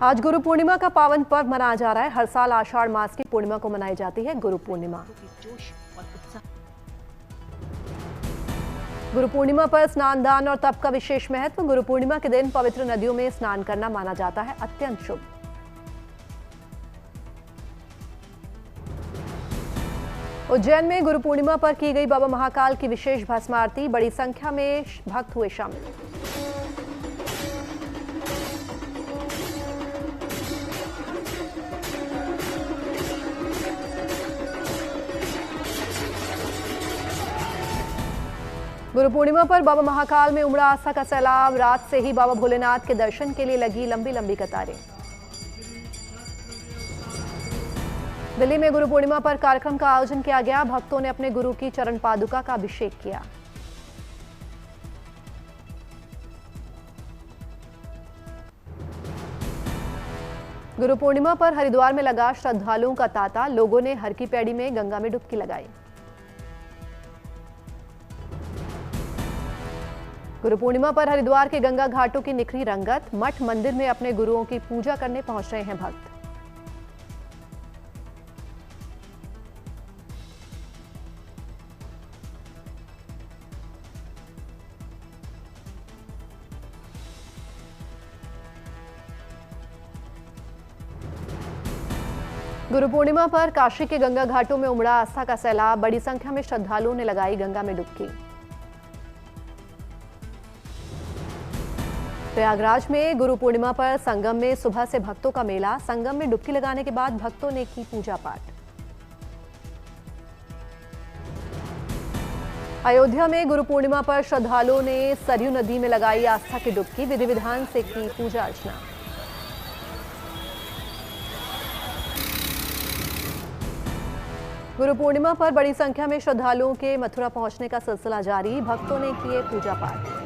आज गुरु पूर्णिमा का पावन पर्व मनाया जा रहा है। हर साल आषाढ़ मास की पूर्णिमा को मनाई जाती है गुरु पूर्णिमा। गुरु पूर्णिमा पर स्नान, दान और तप का विशेष महत्व। गुरु पूर्णिमा के दिन पवित्र नदियों में स्नान करना माना जाता है अत्यंत शुभ। उज्जैन में गुरु पूर्णिमा पर की गई बाबा महाकाल की विशेष भस्म आरती। बड़ी संख्या में भक्त हुए शामिल। गुरु पूर्णिमा पर बाबा महाकाल में उमड़ा आस्था का सैलाब। रात से ही बाबा भोलेनाथ के दर्शन के लिए लगी लंबी लंबी कतारें। दिल्ली में गुरु पूर्णिमा पर कार्यक्रम का आयोजन किया गया। भक्तों ने अपने गुरु की चरण पादुका का अभिषेक किया। गुरु पूर्णिमा पर हरिद्वार में लगा श्रद्धालुओं का तांता। लोगों ने हर की पैड़ी में गंगा में डुबकी लगाई। गुरु पूर्णिमा पर हरिद्वार के गंगा घाटों की निखरी रंगत। मठ मंदिर में अपने गुरुओं की पूजा करने पहुंच रहे हैं भक्त। गुरु पूर्णिमा पर काशी के गंगा घाटों में उमड़ा आस्था का सैलाब। बड़ी संख्या में श्रद्धालुओं ने लगाई गंगा में डुबकी। प्रयागराज में गुरु पूर्णिमा पर संगम में सुबह से भक्तों का मेला। संगम में डुबकी लगाने के बाद भक्तों ने की पूजा पाठ। अयोध्या में गुरु पूर्णिमा पर श्रद्धालुओं ने सरयू नदी में लगाई आस्था की डुबकी। विधि विधान से की पूजा अर्चना। गुरु पूर्णिमा पर बड़ी संख्या में श्रद्धालुओं के मथुरा पहुंचने का सिलसिला जारी। भक्तों ने किए पूजा पाठ।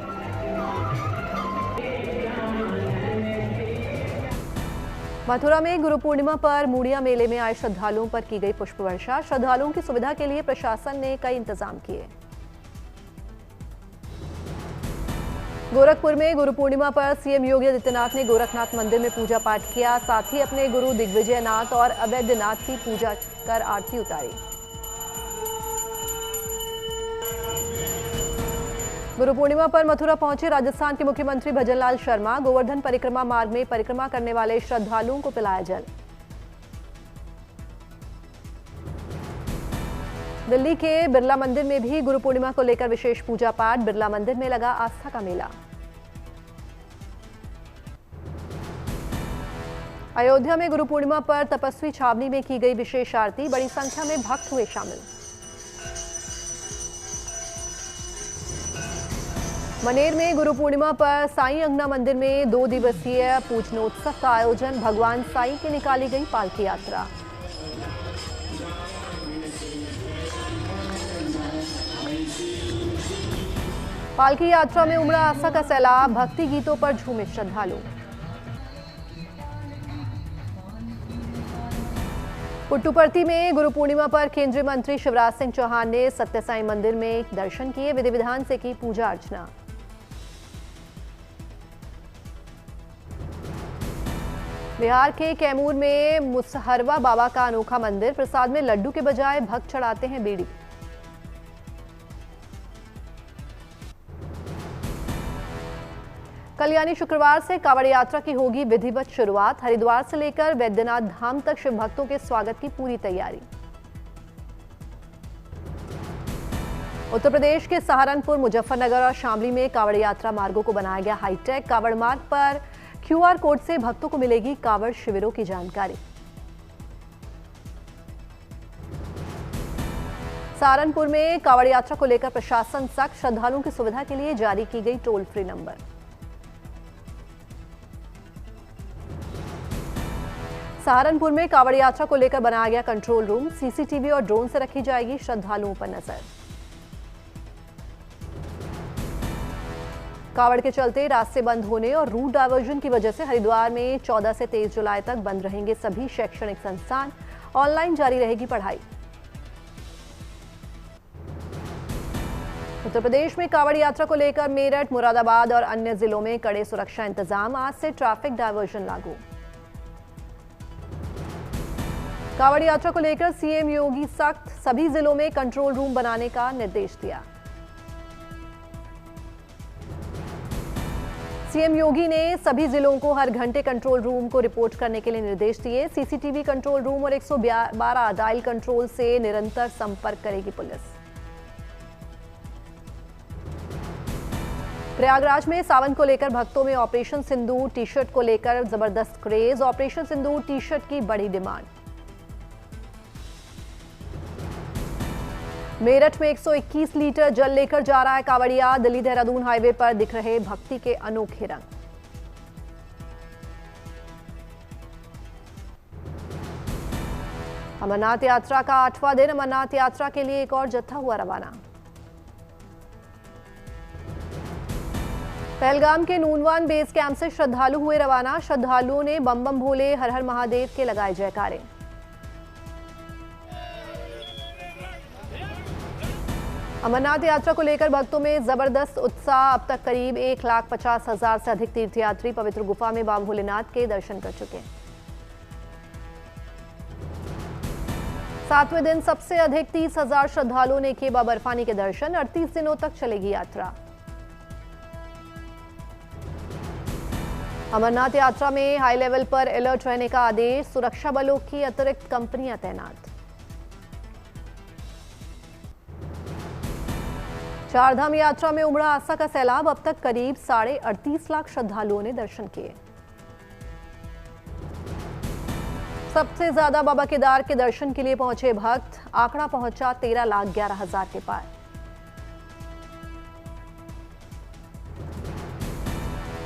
मथुरा में गुरु पूर्णिमा पर मूड़िया मेले में आए श्रद्धालुओं पर की गई पुष्प वर्षा। श्रद्धालुओं की सुविधा के लिए प्रशासन ने कई इंतजाम किए। गोरखपुर में गुरु पूर्णिमा पर सीएम योगी आदित्यनाथ ने गोरखनाथ मंदिर में पूजा पाठ किया। साथ ही अपने गुरु दिग्विजयनाथ और अवैधनाथ की पूजा कर आरती उतारी। गुरु पूर्णिमा पर मथुरा पहुंचे राजस्थान के मुख्यमंत्री भजनलाल शर्मा। गोवर्धन परिक्रमा मार्ग में परिक्रमा करने वाले श्रद्धालुओं को पिलाया जल। दिल्ली के बिरला मंदिर में भी गुरु पूर्णिमा को लेकर विशेष पूजा पाठ। बिरला मंदिर में लगा आस्था का मेला। अयोध्या में गुरु पूर्णिमा पर तपस्वी छावनी में की गई विशेष आरती। बड़ी संख्या में भक्त हुए शामिल। मनेर में गुरु पूर्णिमा पर साईं अंगना मंदिर में 2 दिवसीय पूजनोत्सव का आयोजन। भगवान साईं की निकाली गई पालकी यात्रा। पालकी यात्रा में उमड़ा आस्था का सैलाब। भक्ति गीतों पर झूमे श्रद्धालु। पुट्टुपर्थी में गुरु पूर्णिमा पर केंद्रीय मंत्री शिवराज सिंह चौहान ने सत्य साईं मंदिर में दर्शन किए। विधि विधान से की पूजा अर्चना। बिहार के कैमूर में मुसहरवा बाबा का अनोखा मंदिर। प्रसाद में लड्डू के बजाय भक्त चढ़ाते हैं बीड़ी। कल यानी शुक्रवार से कांवड़ यात्रा की होगी विधिवत शुरुआत। हरिद्वार से लेकर वैद्यनाथ धाम तक शिव भक्तों के स्वागत की पूरी तैयारी। उत्तर प्रदेश के सहारनपुर, मुजफ्फरनगर और शामली में कांवड़ यात्रा मार्गों को बनाया गया हाईटेक। कांवड़ मार्ग पर क्यूआर कोड से भक्तों को मिलेगी कांवड़ शिविरों की जानकारी। सहारनपुर में कांवड़ यात्रा को लेकर प्रशासन सख्त। श्रद्धालुओं की सुविधा के लिए जारी की गई टोल फ्री नंबर। सहारनपुर में कांवड़ यात्रा को लेकर बनाया गया कंट्रोल रूम। सीसीटीवी और ड्रोन से रखी जाएगी श्रद्धालुओं पर नजर। कांवड़ के चलते रास्ते बंद होने और रूट डायवर्जन की वजह से हरिद्वार में 14 से 23 जुलाई तक बंद रहेंगे सभी शैक्षणिक संस्थान। ऑनलाइन जारी रहेगी पढ़ाई। उत्तर प्रदेश में कांवड़ यात्रा को लेकर मेरठ, मुरादाबाद और अन्य जिलों में कड़े सुरक्षा इंतजाम। आज से ट्रैफिक डायवर्जन लागू। कांवड़ यात्रा को लेकर सीएम योगी सख्त, सभी जिलों में कंट्रोल रूम बनाने का निर्देश दिया। सीएम योगी ने सभी जिलों को हर घंटे कंट्रोल रूम को रिपोर्ट करने के लिए निर्देश दिए। सीसीटीवी कंट्रोल रूम और 112 डायल कंट्रोल से निरंतर संपर्क करेगी पुलिस। प्रयागराज में सावन को लेकर भक्तों में ऑपरेशन सिंदूर टी शर्ट को लेकर जबरदस्त क्रेज। ऑपरेशन सिंदूर टी शर्ट की बड़ी डिमांड। मेरठ में 121 लीटर जल लेकर जा रहा है कांवड़िया। दिल्ली देहरादून हाईवे पर दिख रहे भक्ति के अनोखे रंग। अमरनाथ यात्रा का 8वां दिन। अमरनाथ यात्रा के लिए एक और जत्था हुआ रवाना। पहलगाम के नूनवान बेस कैंप से श्रद्धालु हुए रवाना। श्रद्धालुओं ने बम बम भोले, हर हर महादेव के लगाए जयकारे। अमरनाथ यात्रा को लेकर भक्तों में जबरदस्त उत्साह। अब तक करीब 1,50,000 से अधिक तीर्थयात्री पवित्र गुफा में बाबा भोलेनाथ के दर्शन कर चुके हैं। 7वें दिन सबसे अधिक 30,000 श्रद्धालुओं ने किए बाबा बर्फानी के दर्शन। 38 दिनों तक चलेगी यात्रा। अमरनाथ यात्रा में हाई लेवल पर अलर्ट रहने का आदेश। सुरक्षा बलों की अतिरिक्त कंपनियां तैनात। चारधाम यात्रा में उमड़ा आस्था का सैलाब। अब तक करीब 38.5 लाख श्रद्धालुओं ने दर्शन किए। सबसे ज्यादा बाबा केदार के दर्शन के लिए पहुंचे भक्त। आंकड़ा पहुंचा 13,11,000 के पार।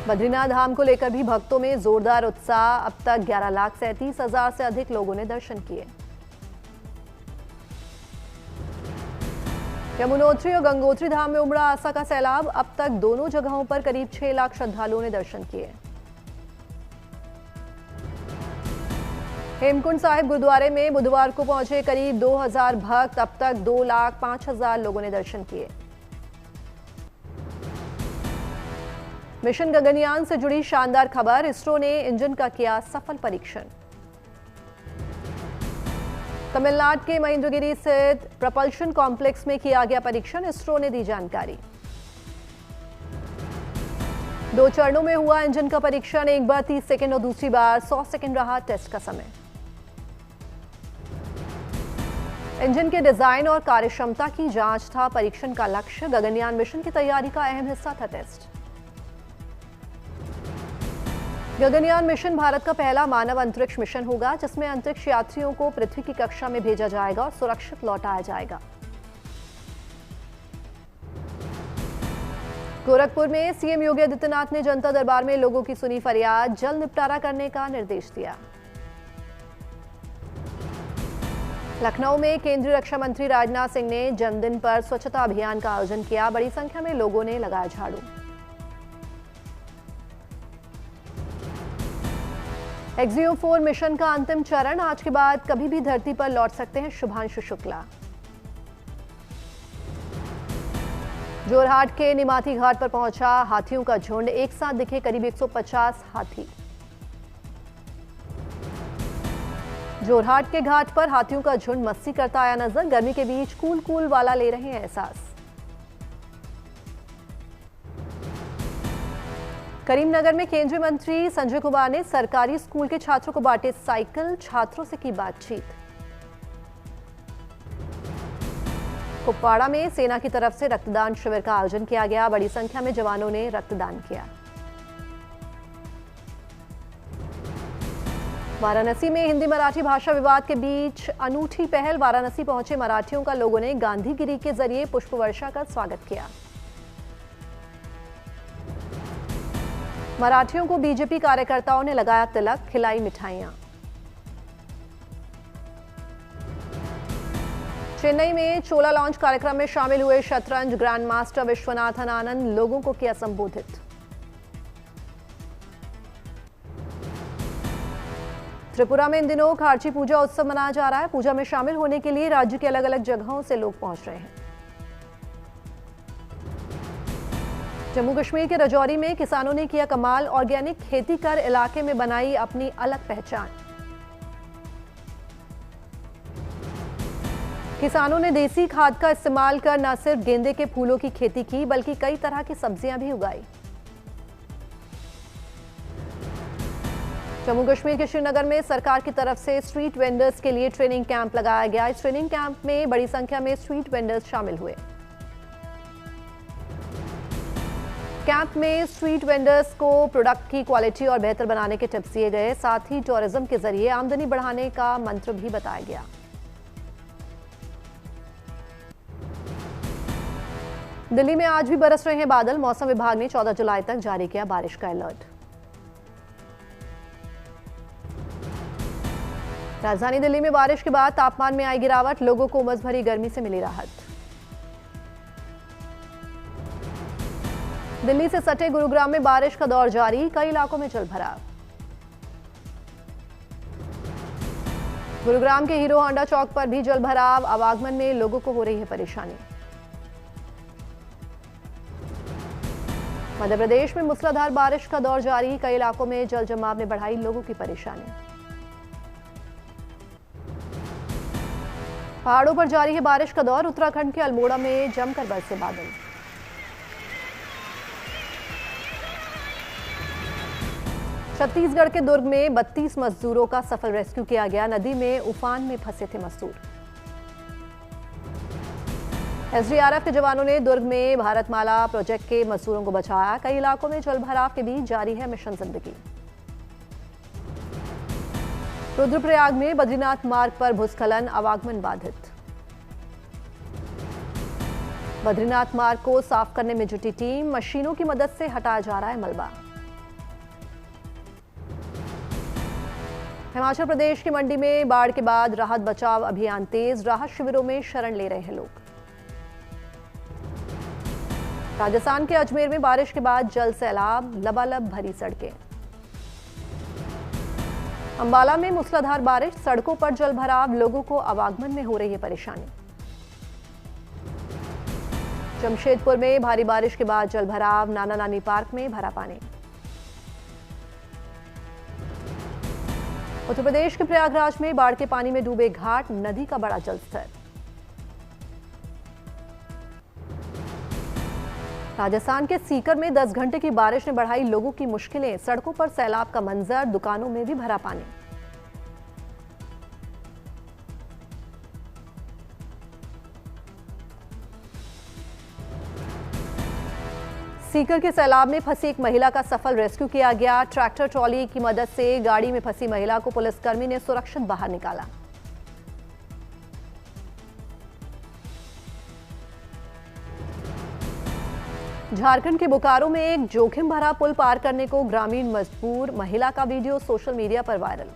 बद्रीनाथ धाम को लेकर भी भक्तों में जोरदार उत्साह। अब तक 11,37,000 से अधिक लोगों ने दर्शन किए। यमुनोत्री और गंगोत्री धाम में उमड़ा आस्था का सैलाब। अब तक दोनों जगहों पर करीब 6 लाख श्रद्धालुओं ने दर्शन किए। हेमकुंड साहिब गुरुद्वारे में बुधवार को पहुंचे करीब 2,000 भक्त। अब तक 2,05,000 लोगों ने दर्शन किए। मिशन गगनयान से जुड़ी शानदार खबर। इसरो ने इंजन का किया सफल परीक्षण। तमिलनाडु के महेंद्रगिरी स्थित प्रपल्शन कॉम्प्लेक्स में किया गया परीक्षण। इसरो ने दी जानकारी। 2 चरणों में हुआ इंजन का परीक्षण। एक बार 30 सेकंड और दूसरी बार 100 सेकंड रहा टेस्ट का समय। इंजन के डिजाइन और कार्यक्षमता की जांच था परीक्षण का लक्ष्य। गगनयान मिशन की तैयारी का अहम हिस्सा था टेस्ट। गगनयान मिशन भारत का पहला मानव अंतरिक्ष मिशन होगा जिसमें अंतरिक्ष यात्रियों को पृथ्वी की कक्षा में भेजा जाएगा और सुरक्षित लौटाया जाएगा। गोरखपुर में सीएम योगी आदित्यनाथ ने जनता दरबार में लोगों की सुनी फरियाद। जल्द निपटारा करने का निर्देश दिया। लखनऊ में केंद्रीय रक्षा मंत्री राजनाथ सिंह ने जन्मदिन पर स्वच्छता अभियान का आयोजन किया। बड़ी संख्या में लोगों ने लगाया झाड़ू। एक्सियो-4 मिशन का अंतिम चरण। आज के बाद कभी भी धरती पर लौट सकते हैं शुभांशु शुक्ला। जोरहाट के निमाती घाट पर पहुंचा हाथियों का झुंड। एक साथ दिखे करीब 150 हाथी। जोरहाट के घाट पर हाथियों का झुंड मस्ती करता आया नजर। गर्मी के बीच कूल कूल वाला ले रहे हैं एहसास। करीमनगर में केंद्रीय मंत्री संजय कुमार ने सरकारी स्कूल के छात्रों को बांटे साइकिल। छात्रों से की बातचीत। कुपवाड़ा में सेना की तरफ से रक्तदान शिविर का आयोजन किया गया। बड़ी संख्या में जवानों ने रक्तदान किया। वाराणसी में हिंदी मराठी भाषा विवाद के बीच अनूठी पहल। वाराणसी पहुंचे मराठियों का लोगों ने गांधीगिरी के जरिए पुष्प वर्षा कर स्वागत किया। मराठियों को बीजेपी कार्यकर्ताओं ने लगाया तिलक, खिलाई मिठाइयां। चेन्नई में चोला लॉन्च कार्यक्रम में शामिल हुए शतरंज ग्रैंड मास्टर विश्वनाथन आनंद। लोगों को किया संबोधित। त्रिपुरा में इन दिनों खार्ची पूजा उत्सव मनाया जा रहा है। पूजा में शामिल होने के लिए राज्य के अलग अलग जगहों से लोग पहुंच रहे हैं। जम्मू कश्मीर के राजौरी में किसानों ने किया कमाल। ऑर्गेनिक खेती कर इलाके में बनाई अपनी अलग पहचान। किसानों ने देसी खाद का इस्तेमाल कर न सिर्फ गेंदे के फूलों की खेती की बल्कि कई तरह की सब्जियां भी उगाई। जम्मू कश्मीर के श्रीनगर में सरकार की तरफ से स्ट्रीट वेंडर्स के लिए ट्रेनिंग कैंप लगाया गया। इस ट्रेनिंग कैंप में बड़ी संख्या में स्ट्रीट वेंडर्स शामिल हुए। कैंप में स्ट्रीट वेंडर्स को प्रोडक्ट की क्वालिटी और बेहतर बनाने के टिप्स दिए गए। साथ ही टूरिज्म के जरिए आमदनी बढ़ाने का मंत्र भी बताया गया। दिल्ली में आज भी बरस रहे हैं बादल। मौसम विभाग ने 14 जुलाई तक जारी किया बारिश का अलर्ट। राजधानी दिल्ली में बारिश के बाद तापमान में आई गिरावट, लोगों को उमस भरी गर्मी से मिली राहत। दिल्ली से सटे गुरुग्राम में बारिश का दौर जारी, कई इलाकों में जलभराव। गुरुग्राम के हीरो होंडा चौक पर भी जलभराव, आवागमन में लोगों को हो रही है परेशानी। मध्य प्रदेश में मूसलाधार बारिश का दौर जारी, कई इलाकों में जल जमाव ने बढ़ाई लोगों की परेशानी। पहाड़ों पर जारी है बारिश का दौर, उत्तराखंड के अल्मोड़ा में जमकर बरसे बादल। छत्तीसगढ़ के दुर्ग में 32 मजदूरों का सफल रेस्क्यू किया गया, नदी में उफान में फंसे थे मजदूर। एसडीआरएफ के जवानों ने दुर्ग में भारतमाला प्रोजेक्ट के मजदूरों को बचाया, कई इलाकों में जलभराव के बीच जारी है मिशन जिंदगी। रुद्रप्रयाग में बद्रीनाथ मार्ग पर भूस्खलन, आवागमन बाधित। बद्रीनाथ मार्ग को साफ करने में जुटी टीम, मशीनों की मदद से हटाया जा रहा है मलबा। हिमाचल प्रदेश की मंडी में बाढ़ के बाद राहत बचाव अभियान तेज, राहत शिविरों में शरण ले रहे हैं लोग। राजस्थान के अजमेर में बारिश के बाद जल सैलाब, लबालब भरी सड़कें। अंबाला में मूसलाधार बारिश, सड़कों पर जलभराव, लोगों को आवागमन में हो रही है परेशानी। जमशेदपुर में भारी बारिश के बाद जलभराव, नाना नानी पार्क में भरा पानी। उत्तर प्रदेश के प्रयागराज में बाढ़ के पानी में डूबे घाट, नदी का बड़ा जलस्तर। राजस्थान के सीकर में 10 घंटे की बारिश ने बढ़ाई लोगों की मुश्किलें, सड़कों पर सैलाब का मंजर, दुकानों में भी भरा पानी। सीकर के सैलाब में फंसी एक महिला का सफल रेस्क्यू किया गया। ट्रैक्टर ट्रॉली की मदद से गाड़ी में फंसी महिला को पुलिसकर्मी ने सुरक्षित बाहर निकाला। झारखंड के बोकारो में एक जोखिम भरा पुल पार करने को ग्रामीण मजबूर, महिला का वीडियो सोशल मीडिया पर वायरल।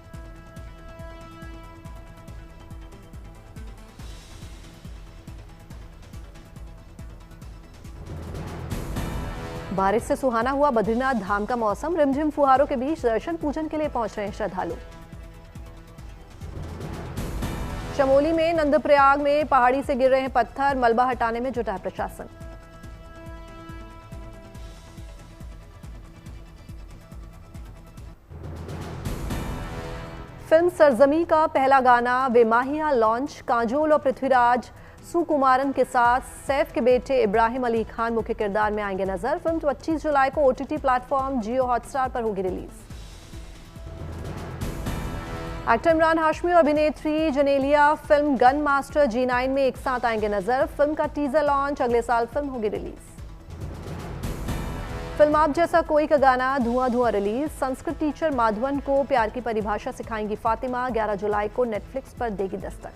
बारिश से सुहाना हुआ बद्रीनाथ धाम का मौसम, रिमझिम फुहारों के बीच दर्शन पूजन के लिए पहुंच रहे हैं श्रद्धालु। चमोली में नंदप्रयाग में पहाड़ी से गिर रहे हैं पत्थर, मलबा हटाने में जुटा है प्रशासन। फिल्म सरजमी का पहला गाना वेमाहिया लॉन्च, काजोल और पृथ्वीराज सुकुमारन के साथ सैफ के बेटे इब्राहिम अली खान मुख्य किरदार में आएंगे नजर। फिल्म 25 जुलाई को ओटीटी प्लेटफॉर्म जियो हॉटस्टार पर होगी रिलीज। एक्टर इमरान हाशमी और अभिनेत्री Genelia film gun master G9 में एक साथ आएंगे नजर। फिल्म का टीजर लॉन्च, अगले साल फिल्म होगी रिलीज। फिल्म आप जैसा कोई का गाना धुआं धुआं रिलीज, संस्कृत टीचर माधवन को प्यार की परिभाषा सिखाएंगी फातिमा, 11 जुलाई को नेटफ्लिक्स पर देगी दस्तक।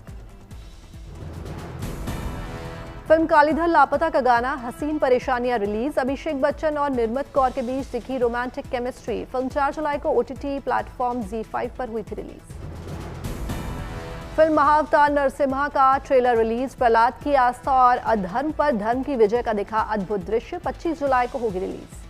फिल्म कालीधर लापता का गाना हसीन परेशानियां रिलीज, अभिषेक बच्चन और निर्मत कौर के बीच दिखी रोमांटिक केमिस्ट्री। फिल्म 4 जुलाई को ओटीटी प्लेटफॉर्म ZEE5 पर हुई थी रिलीज। फिल्म महाअवतार नरसिम्हा का ट्रेलर रिलीज, प्रहलाद की आस्था और अधर्म पर धर्म की विजय का दिखा अद्भुत दृश्य, 25 जुलाई को होगी रिलीज।